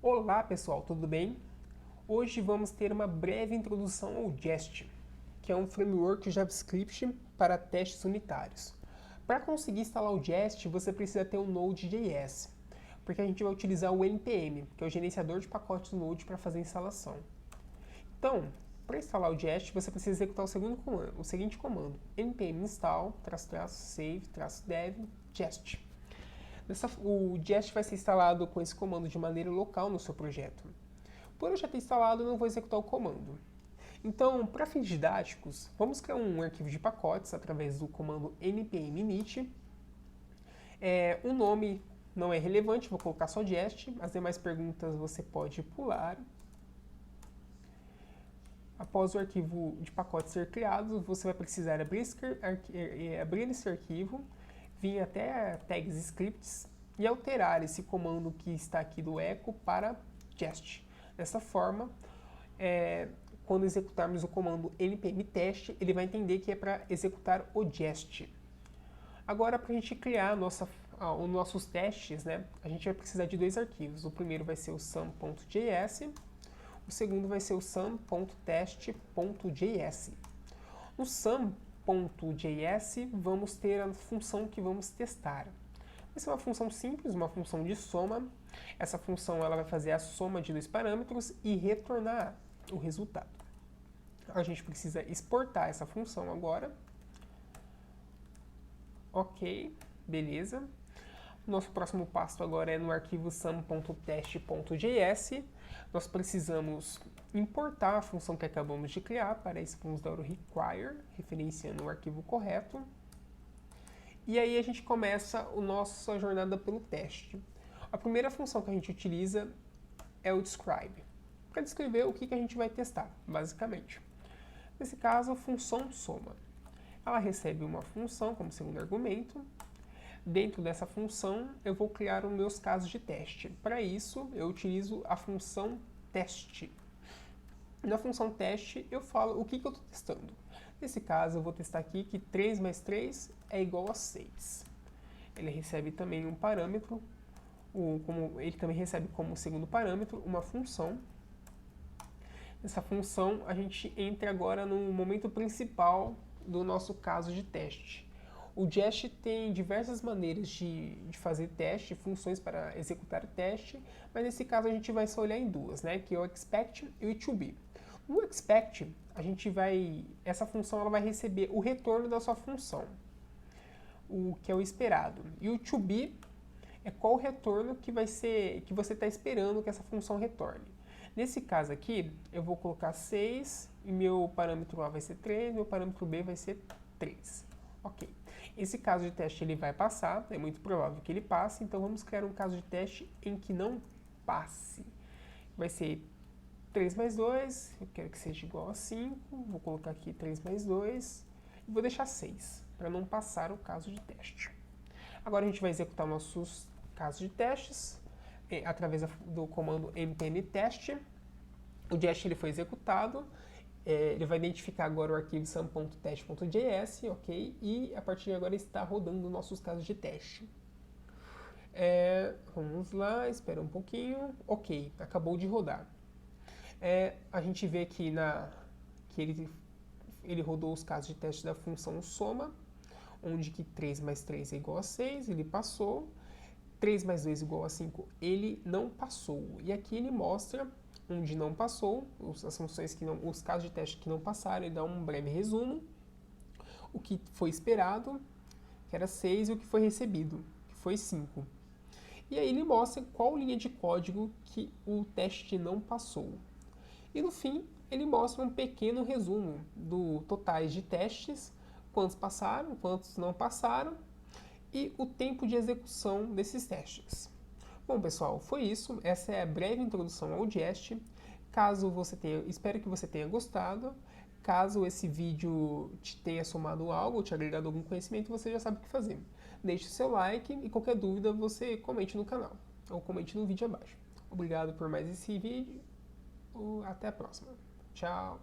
Olá pessoal, tudo bem? Hoje vamos ter uma breve introdução ao Jest, que é um framework JavaScript para testes unitários. Para conseguir instalar o Jest, você precisa ter um Node.js, porque a gente vai utilizar o npm, que é o gerenciador de pacotes do Node para fazer a instalação. Então, para instalar o Jest, você precisa executar o seguinte comando: npm install --save -dev jest. O Jest vai ser instalado com esse comando de maneira local no seu projeto. Por eu já ter instalado, eu não vou executar o comando. Então, para fins didáticos, vamos criar um arquivo de pacotes através do comando npm init. O nome não é relevante, vou colocar só Jest. As demais perguntas você pode pular. Após o arquivo de pacotes ser criado, você vai precisar abrir esse arquivo, vir até a tags scripts e alterar esse comando que está aqui do echo para Jest. Dessa forma, quando executarmos o comando npm test, ele vai entender que é para executar o Jest. Agora, para a gente criar os nossos testes, né, a gente vai precisar de dois arquivos. O primeiro vai ser o sum.js, o segundo vai ser o sum.test.js. No sum.js, vamos ter a função que vamos testar. Vai ser uma função simples, uma função de soma. Essa função ela vai fazer a soma de dois parâmetros e retornar o resultado. A gente precisa exportar essa função agora. Ok, beleza. Nosso próximo passo agora é no arquivo sum.test.js. Nós precisamos importar a função que acabamos de criar. Para isso, vamos dar o require, referenciando o arquivo correto. E aí a gente começa a nossa jornada pelo teste. A primeira função que a gente utiliza é o describe, para descrever o que a gente vai testar, basicamente. Nesse caso, a função soma. Ela recebe uma função como segundo argumento. Dentro dessa função, eu vou criar os meus casos de teste. Para isso, eu utilizo a função teste. Na função teste, eu falo o que eu estou testando. Nesse caso, eu vou testar aqui que 3 mais 3 é igual a 6. Ele recebe também um parâmetro, ele também recebe como segundo parâmetro uma função. Nessa função, a gente entra agora no momento principal do nosso caso de teste. O Jest tem diversas maneiras de fazer teste, funções para executar o teste, mas nesse caso a gente vai só olhar em duas, né? Que é o expect e o to be. No expect, essa função ela vai receber o retorno da sua função, o que é o esperado. E o to be é qual o retorno que você está esperando que essa função retorne. Nesse caso aqui, eu vou colocar 6 e meu parâmetro A vai ser 3, meu parâmetro B vai ser 3. Ok. Esse caso de teste ele vai passar, é muito provável que ele passe, então vamos criar um caso de teste em que não passe. Vai ser 3 mais 2, eu quero que seja igual a 5, vou colocar aqui 3 mais 2, e vou deixar 6, para não passar o caso de teste. Agora a gente vai executar nossos casos de testes, através do comando npm test. O Jest ele foi executado. Ele vai identificar agora o arquivo sum.test.js, ok? E a partir de agora está rodando nossos casos de teste. Vamos lá, espera um pouquinho. Ok, acabou de rodar. A gente vê aqui que ele rodou os casos de teste da função soma, onde que 3 mais 3 é igual a 6, ele passou. 3 mais 2 é igual a 5, ele não passou. E aqui ele mostra onde não passou, as funções os casos de teste que não passaram, ele dá um breve resumo, o que foi esperado, que era 6, e o que foi recebido, que foi 5. E aí ele mostra qual linha de código que o teste não passou. E no fim, ele mostra um pequeno resumo do totais de testes, quantos passaram, quantos não passaram, e o tempo de execução desses testes. Bom, pessoal, foi isso. Essa é a breve introdução ao Jest. Espero que você tenha gostado. Caso esse vídeo te tenha somado algo, te agregado algum conhecimento, você já sabe o que fazer. Deixe seu like e qualquer dúvida você comente no canal ou comente no vídeo abaixo. Obrigado por mais esse vídeo. Até a próxima. Tchau.